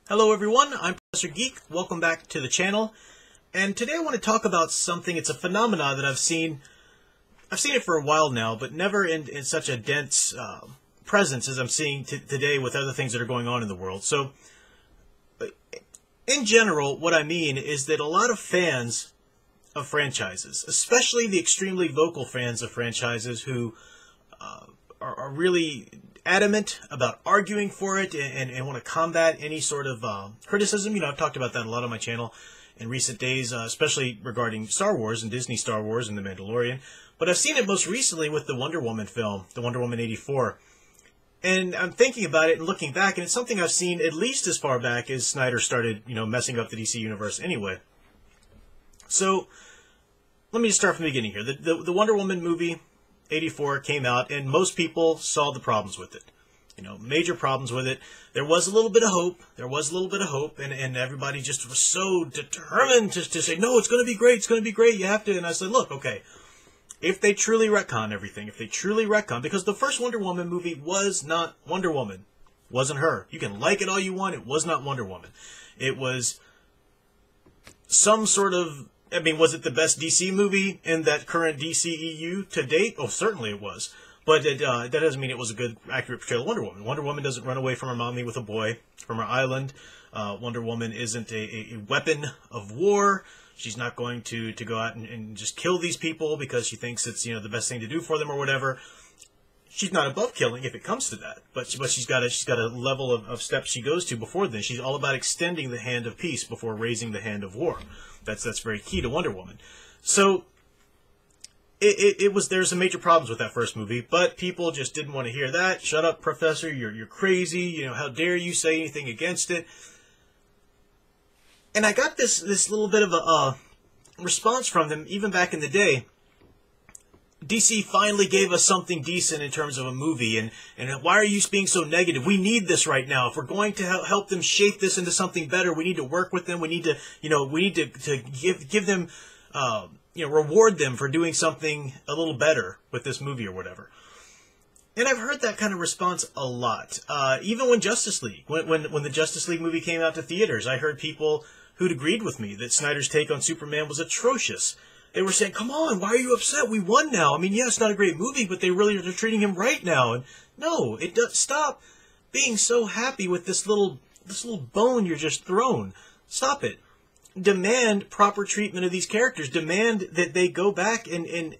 Hello everyone, I'm Professor Geek. Welcome back to the channel. And today I want to talk about something. It's a phenomena that I've seen it for a while now, but never in such a dense presence as I'm seeing today with other things that are going on in the world. So, in general, what I mean is that a lot of fans of franchises, especially the extremely vocal fans of franchises who are really adamant about arguing for it and want to combat any sort of criticism. You know, I've talked about that a lot on my channel in recent days, especially regarding Star Wars and Disney Star Wars and The Mandalorian. But I've seen it most recently with the Wonder Woman film, the Wonder Woman 84. And I'm thinking about it and looking back, and it's something I've seen at least as far back as Snyder started, messing up the DC universe anyway. So, let me just start from the beginning here. The Wonder Woman movie, 84, came out, and most people saw the problems with it. Major problems with it. There was a little bit of hope. And everybody just was so determined to say, no, it's going to be great, you have to. And I said, look, okay, if they truly retcon everything, because the first Wonder Woman movie was not Wonder Woman. Wasn't her. You can like it all you want, it was not Wonder Woman. It was some sort of, was it the best DC movie in that current DCEU to date? Oh, certainly it was. But that doesn't mean it was a good, accurate portrayal of Wonder Woman. Wonder Woman doesn't run away from her mommy with a boy from her island. Wonder Woman isn't a weapon of war. She's not going to go out and just kill these people because she thinks it's the best thing to do for them or whatever. She's not above killing if it comes to that. But she's got a level of steps she goes to before then. She's all about extending the hand of peace before raising the hand of war. That's very key to Wonder Woman. So there's some major problems with that first movie, but people just didn't want to hear that. Shut up, Professor, you're crazy, how dare you say anything against it. And I got this little bit of a response from them even back in the day. DC finally gave us something decent in terms of a movie, and why are you being so negative? We need this right now. If we're going to help them shape this into something better, we need to work with them. We need to give them, reward them for doing something a little better with this movie or whatever. And I've heard that kind of response a lot. Even when Justice League, when the Justice League movie came out to theaters, I heard people who'd agreed with me that Snyder's take on Superman was atrocious. They were saying, come on, why are you upset? We won now. Yeah, it's not a great movie, but they're treating him right now. And no, it does. Stop being so happy with this little bone you're just thrown. Stop it. Demand proper treatment of these characters. Demand that they go back and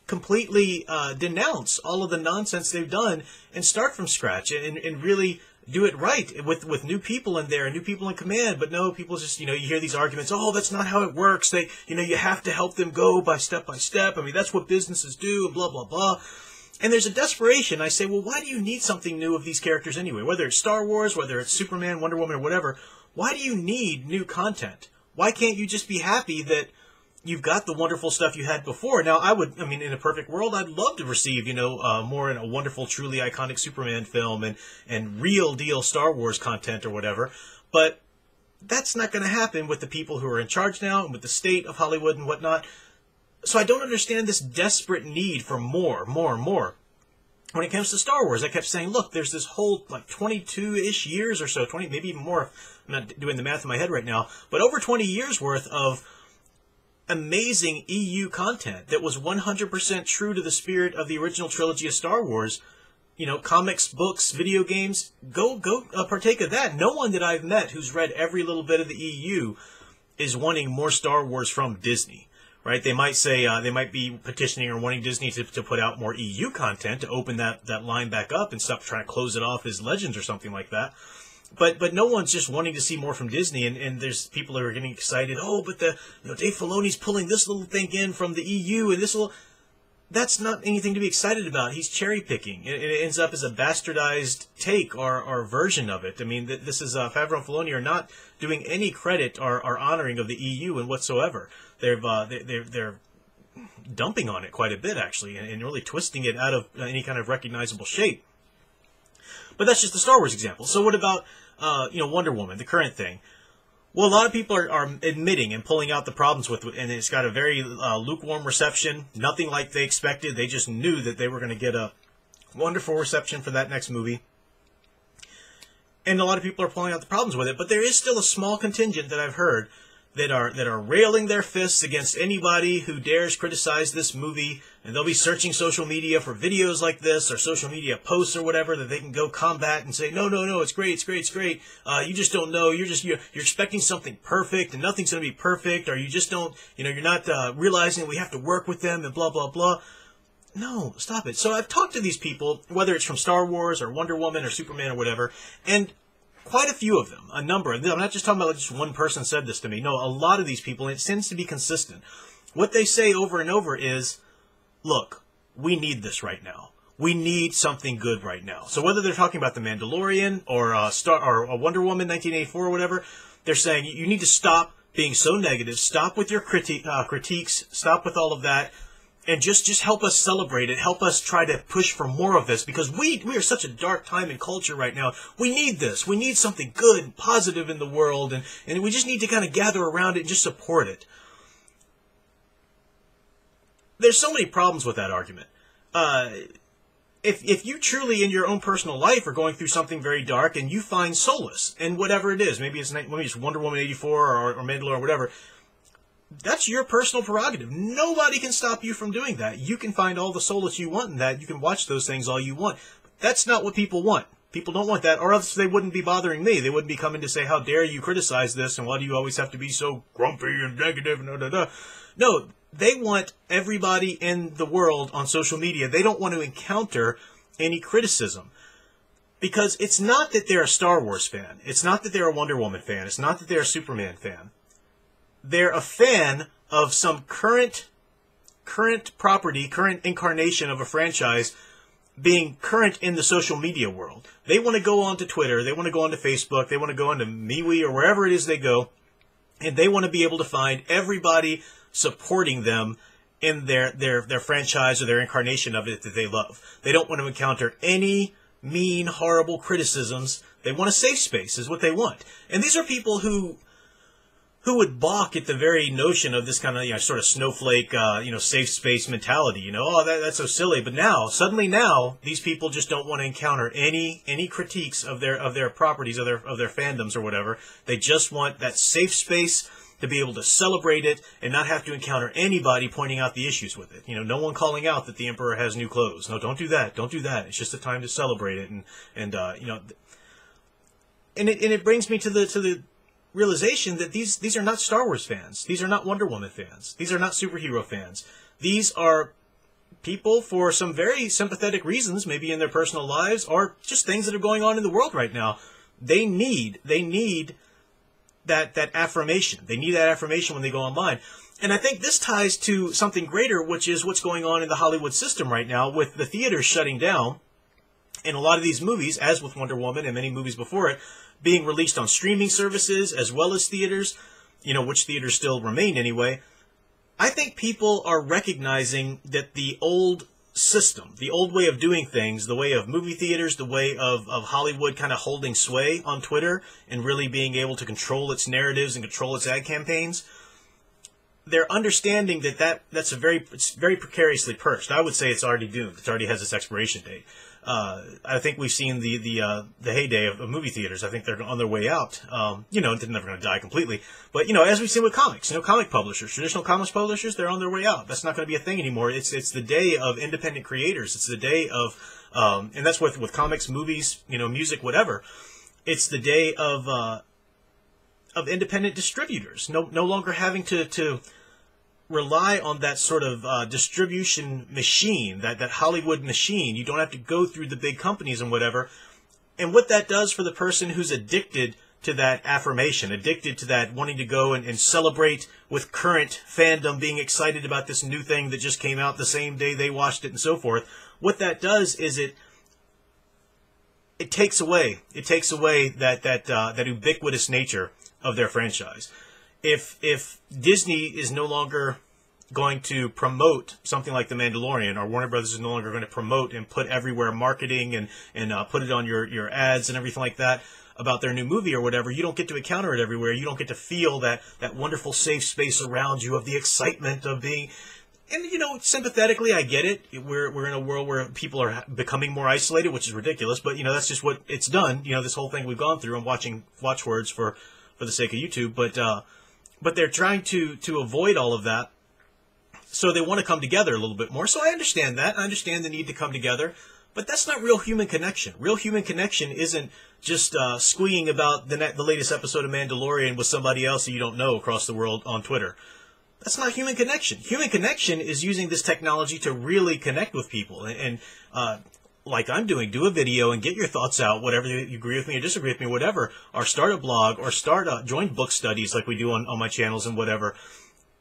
completely denounce all of the nonsense they've done and start from scratch and really do it right with new people in there and new people in command. But no, people just, you hear these arguments, oh, that's not how it works. You have to help them go by step. That's what businesses do, and blah, blah, blah. And there's a desperation. I say, well, why do you need something new of these characters anyway? Whether it's Star Wars, whether it's Superman, Wonder Woman, or whatever, why do you need new content? Why can't you just be happy that you've got the wonderful stuff you had before? Now, in a perfect world, I'd love to receive, more in a wonderful, truly iconic Superman film and real deal Star Wars content or whatever. But that's not going to happen with the people who are in charge now and with the state of Hollywood and whatnot. So I don't understand this desperate need for more. When it comes to Star Wars, I kept saying, look, there's this whole 22-ish years or so, 20, maybe even more. I'm not doing the math in my head right now, but over 20 years worth of amazing EU content that was 100% true to the spirit of the original trilogy of Star Wars. Comics, books, video games, go partake of that. No one that I've met who's read every little bit of the EU is wanting more Star Wars from Disney, right? They might say, they might be petitioning or wanting Disney to put out more EU content to open that line back up and stop trying to close it off as Legends or something like that. But no one's just wanting to see more from Disney, and there's people who are getting excited. Oh, but Dave Filoni's pulling this little thing in from the EU, and that's not anything to be excited about. He's cherry picking. It ends up as a bastardized take or version of it. This is Favreau and Filoni are not doing any credit or honoring of the EU in whatsoever. They're dumping on it quite a bit actually, and really twisting it out of any kind of recognizable shape. But that's just the Star Wars example. So what about, Wonder Woman, the current thing? Well, a lot of people are admitting and pulling out the problems with it, and it's got a very lukewarm reception, nothing like they expected. They just knew that they were going to get a wonderful reception for that next movie. And a lot of people are pointing out the problems with it, but there is still a small contingent that I've heard that are railing their fists against anybody who dares criticize this movie, and they'll be searching social media for videos like this or social media posts or whatever that they can go combat and say, no, it's great, it's great, it's great. You just don't know. You're expecting something perfect, and nothing's going to be perfect, or you just don't, you're not realizing that we have to work with them and blah blah blah. No, stop it. So I've talked to these people, whether it's from Star Wars or Wonder Woman or Superman or whatever, and quite a few of them, a number of them. I'm not just talking about like just one person said this to me. No, a lot of these people, and it tends to be consistent. What they say over and over is, look, we need this right now. We need something good right now. So whether they're talking about The Mandalorian or or Wonder Woman 1984 or whatever, they're saying you need to stop being so negative. Stop with your critiques. Stop with all of that. And just help us celebrate it. Help us try to push for more of this, because we are such a dark time in culture right now. We need this. We need something good and positive in the world, and we just need to kind of gather around it and just support it. There's so many problems with that argument. If you truly in your own personal life are going through something very dark and you find solace in whatever it is, maybe it's Wonder Woman 84 or Mandalorian or whatever, that's your personal prerogative. Nobody can stop you from doing that. You can find all the solace you want in that. You can watch those things all you want. That's not what people want. People don't want that, or else they wouldn't be bothering me. They wouldn't be coming to say, how dare you criticize this, and why do you always have to be so grumpy and negative and da-da-da. No, they want everybody in the world on social media. They don't want to encounter any criticism. Because it's not that they're a Star Wars fan. It's not that they're a Wonder Woman fan. It's not that they're a Superman fan. They're a fan of some current property, current incarnation of a franchise being current in the social media world. They want to go onto Twitter, they want to go onto Facebook, they want to go onto MeWe or wherever it is they go, and they want to be able to find everybody supporting them in their franchise or their incarnation of it that they love. They don't want to encounter any mean, horrible criticisms. They want a safe space is what they want. And these are people who would balk at the very notion of this kind of, sort of snowflake, safe space mentality, oh, that's so silly. But suddenly now, these people just don't want to encounter any critiques of their properties, of their fandoms or whatever. They just want that safe space to be able to celebrate it and not have to encounter anybody pointing out the issues with it. No one calling out that the Emperor has new clothes. No, don't do that. Don't do that. It's just a time to celebrate it. And it brings me to the realization that these are not Star Wars fans. These are not Wonder Woman fans. These are not superhero fans. These are people for some very sympathetic reasons, maybe in their personal lives or just things that are going on in the world right now. They need that affirmation. They need that affirmation when they go online. And I think this ties to something greater, which is what's going on in the Hollywood system right now with the theaters shutting down. And a lot of these movies, as with Wonder Woman and many movies before it, being released on streaming services as well as theaters, which theaters still remain anyway. I think people are recognizing that the old system, the old way of doing things, the way of movie theaters, the way of Hollywood kind of holding sway on Twitter and really being able to control its narratives and control its ad campaigns, they're understanding that's it's very precariously perched. I would say it's already doomed. It already has its expiration date. I think we've seen the heyday of movie theaters. I think they're on their way out. They're never going to die completely. But, as we've seen with comics, comic publishers, traditional comics publishers, they're on their way out. That's not going to be a thing anymore. It's the day of independent creators. It's the day of, and that's with comics, movies, music, whatever. It's the day of independent distributors. No longer having to rely on that sort of distribution machine, that Hollywood machine. You don't have to go through the big companies and whatever. And what that does for the person who's addicted to that affirmation, addicted to that wanting to go and celebrate with current fandom, being excited about this new thing that just came out the same day they watched it and so forth, what that does is it takes away that ubiquitous nature of their franchise. If Disney is no longer going to promote something like The Mandalorian, or Warner Brothers is no longer going to promote and put everywhere marketing and put it on your ads and everything like that about their new movie or whatever, you don't get to encounter it everywhere. You don't get to feel that wonderful safe space around you of the excitement of being... And, you know, sympathetically, I get it. We're in a world where people are becoming more isolated, which is ridiculous. But, you know, that's just what it's done. You know, this whole thing we've gone through. I'm watching watchwords for the sake of YouTube. But they're trying to avoid all of that. So they want to come together a little bit more. So I understand that. I understand the need to come together. But that's not real human connection. Real human connection isn't just squeeing about the latest episode of Mandalorian with somebody else that you don't know across the world on Twitter. That's not human connection. Human connection is using this technology to really connect with people. And like I'm doing, do a video and get your thoughts out, whatever you agree with me or disagree with me, whatever. Or start a blog, or join book studies like we do on my channels and whatever.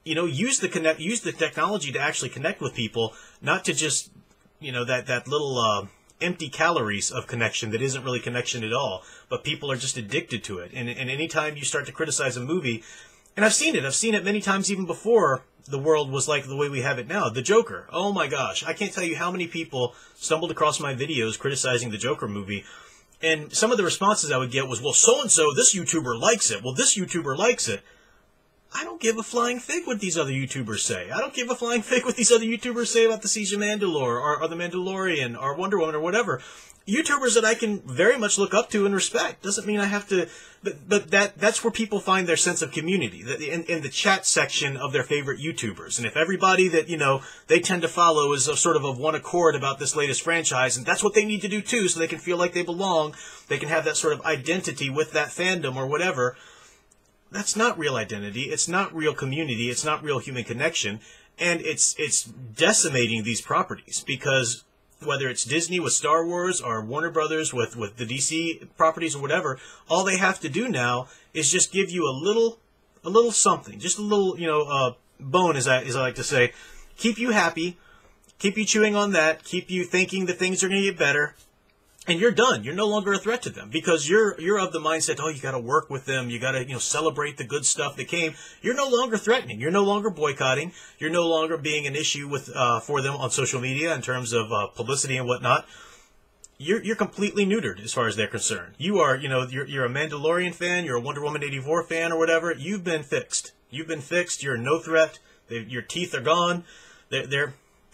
You know, use the technology to actually connect with people, not to just, you know, that little empty calories of connection that isn't really connection at all. But people are just addicted to it. And anytime you start to criticize a movie, and I've seen it many times even before the world was like the way we have it now. The Joker. Oh my gosh. I can't tell you how many people stumbled across my videos criticizing the Joker movie. And some of the responses I would get was, well, so-and-so, this YouTuber likes it. Well, this YouTuber likes it. I don't give a flying fig what these other YouTubers say. I don't give a flying fig what these other YouTubers say about the Siege of Mandalore or the Mandalorian or Wonder Woman or whatever. YouTubers that I can very much look up to and respect. Doesn't mean I have to, but that's where people find their sense of community, in the chat section of their favorite YouTubers. And if everybody that, you know, they tend to follow is sort of one accord about this latest franchise, and that's what they need to do too, so they can feel like they belong, they can have that sort of identity with that fandom or whatever. That's not real identity. It's not real community. It's not real human connection. And it's decimating these properties, because whether it's Disney with Star Wars or Warner Brothers with the DC properties or whatever, all they have to do now is just give you a little something, just a little, you know, bone, as I like to say, keep you happy, keep you chewing on that, keep you thinking that things are going to get better, and you're done. You're no longer a threat to them, because you're of the mindset, oh, you got to work with them, you got to, you know, celebrate the good stuff that came. You're no longer threatening. You're no longer boycotting. You're no longer being an issue with for them on social media in terms of publicity and whatnot. You're completely neutered as far as they're concerned. You are, you know, you're a Mandalorian fan, you're a Wonder Woman 84 fan or whatever. You've been fixed. You've been fixed. You're no threat. Your teeth are gone. They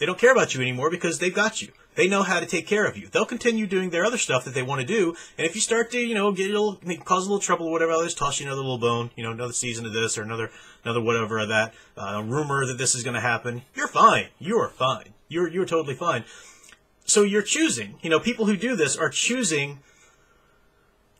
don't care about you anymore because they've got you. They know how to take care of you. They'll continue doing their other stuff that they want to do. And if you start to, you know, cause a little trouble or whatever, others toss you another little bone, you know, another season of this or another whatever of that, rumor that this is going to happen, you're fine. You are fine. You're totally fine. So you're choosing, you know, people who do this are choosing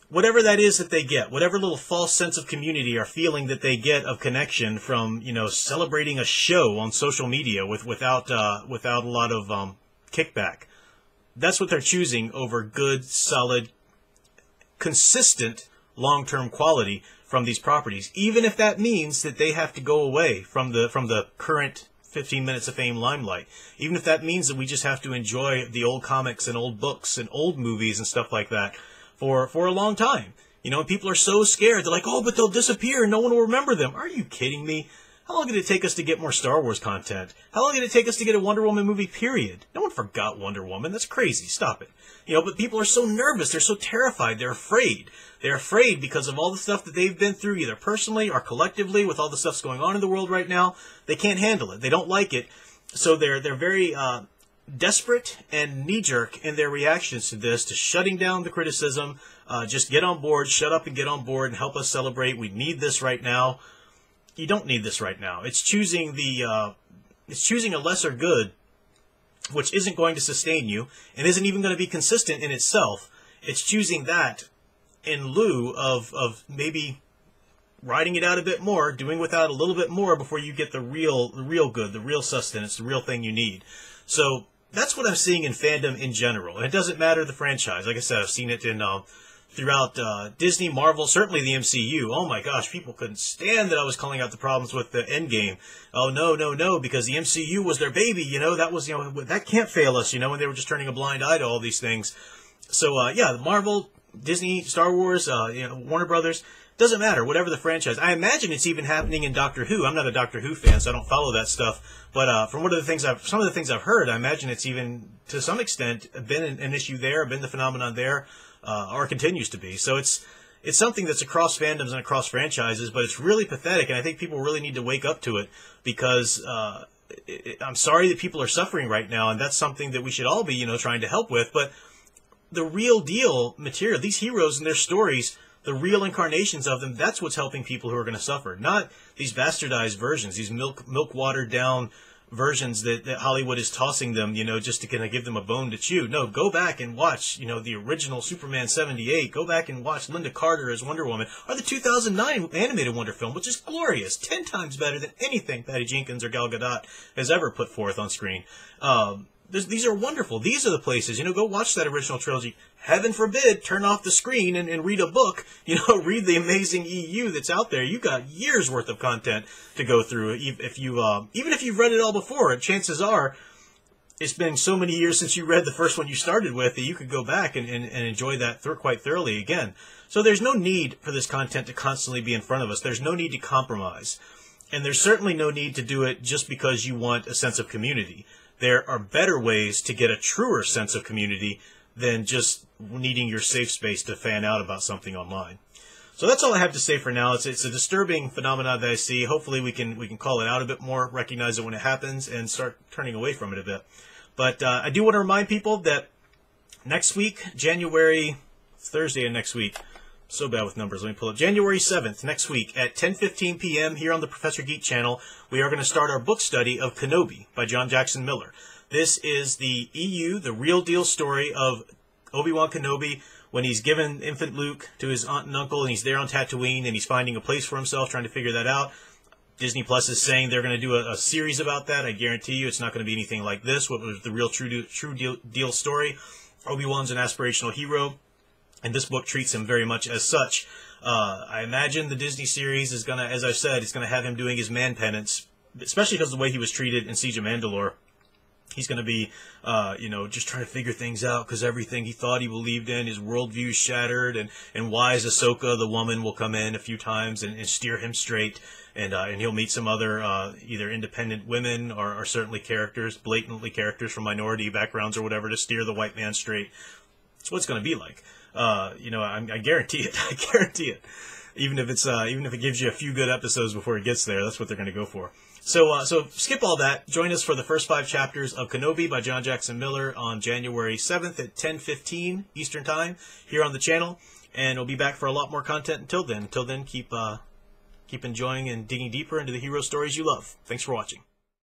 whatever that is that they get, whatever little false sense of community or feeling that they get of connection from, you know, celebrating a show on social media without a lot of kickback. That's what they're choosing over good, solid, consistent, long-term quality from these properties, even if that means that they have to go away from the current 15 minutes of fame limelight. Even if that means that we just have to enjoy the old comics and old books and old movies and stuff like that for a long time. You know, people are so scared. They're like, oh, but they'll disappear and no one will remember them. Are you kidding me? How long did it take us to get more Star Wars content? How long did it take us to get a Wonder Woman movie, period? No one forgot Wonder Woman. That's crazy. Stop it. You know, but people are so nervous. They're so terrified. They're afraid. They're afraid because of all the stuff that they've been through, either personally or collectively, with all the stuff that's going on in the world right now. They can't handle it. They don't like it. So they're very desperate and knee-jerk in their reactions to this, to shutting down the criticism. Just get on board, shut up and get on board and help us celebrate. We need this right now. You don't need this right now. It's choosing a lesser good, which isn't going to sustain you and isn't even going to be consistent in itself. It's choosing that in lieu of maybe riding it out a bit more, doing without a little bit more before you get the real good, the real sustenance, the real thing you need. So that's what I'm seeing in fandom in general. And it doesn't matter the franchise. Like I said, I've seen it in throughout Disney, Marvel, certainly the MCU. Oh my gosh, people couldn't stand that I was calling out the problems with the Endgame. Oh no, because the MCU was their baby, you know, that was, you know, that can't fail us, you know, and they were just turning a blind eye to all these things. So yeah, Marvel, Disney, Star Wars, you know, Warner Brothers, doesn't matter, whatever the franchise. I imagine it's even happening in Doctor Who. I'm not a Doctor Who fan, so I don't follow that stuff. But from some of the things I've heard, I imagine it's even to some extent been an issue there, been the phenomenon there. Or continues to be. So it's something that's across fandoms and across franchises, but it's really pathetic, and I think people really need to wake up to it, because I'm sorry that people are suffering right now, and that's something that we should all be, trying to help with. But the real deal material, these heroes and their stories, the real incarnations of them, that's what's helping people who are going to suffer. Not these bastardized versions, these milk watered down versions that Hollywood is tossing them, just to kind of give them a bone to chew. No, go back and watch, the original Superman 78. Go back and watch Linda Carter as Wonder Woman, or the 2009 animated Wonder film, which is glorious, 10 times better than anything Patty Jenkins or Gal Gadot has ever put forth on screen. These are wonderful. These are the places, go watch that original trilogy. Heaven forbid, turn off the screen and read a book, read the amazing EU that's out there. You've got years worth of content to go through. Even if you've read it all before, chances are it's been so many years since you read the first one you started with that you could go back and enjoy that quite thoroughly again. So there's no need for this content to constantly be in front of us. There's no need to compromise. And there's certainly no need to do it just because you want a sense of community. There are better ways to get a truer sense of community than just needing your safe space to fan out about something online. So that's all I have to say for now. It's a disturbing phenomenon that I see. Hopefully we can call it out a bit more, recognize it when it happens, and start turning away from it a bit. But I do want to remind people that next week, Thursday of next week, so bad with numbers, let me pull up, January 7th, next week, at 10:15 p.m. here on the Professor Geek channel, we are going to start our book study of Kenobi by John Jackson Miller. This is the EU, the real deal story of Obi-Wan Kenobi when he's given infant Luke to his aunt and uncle, and he's there on Tatooine, and he's finding a place for himself, trying to figure that out. Disney Plus is saying they're going to do a series about that. I guarantee you it's not going to be anything like this, what was the real true deal story. Obi-Wan's an aspirational hero, and this book treats him very much as such. I imagine the Disney series is going to, as I've said, it's going to have him doing his man penance, especially because of the way he was treated in Siege of Mandalore. He's going to be, just trying to figure things out because everything he thought he believed in, his worldview is shattered, and wise Ahsoka, the woman, will come in a few times and steer him straight, and he'll meet some other either independent women or certainly blatantly characters from minority backgrounds or whatever to steer the white man straight. That's what it's going to be like. I guarantee it. I guarantee it. Even if it gives you a few good episodes before it gets there, that's what they're going to go for. So skip all that. Join us for the first 5 chapters of Kenobi by John Jackson Miller on January 7th at 10:15 Eastern Time here on the channel, and we'll be back for a lot more content until then. Until then, keep enjoying and digging deeper into the hero stories you love. Thanks for watching.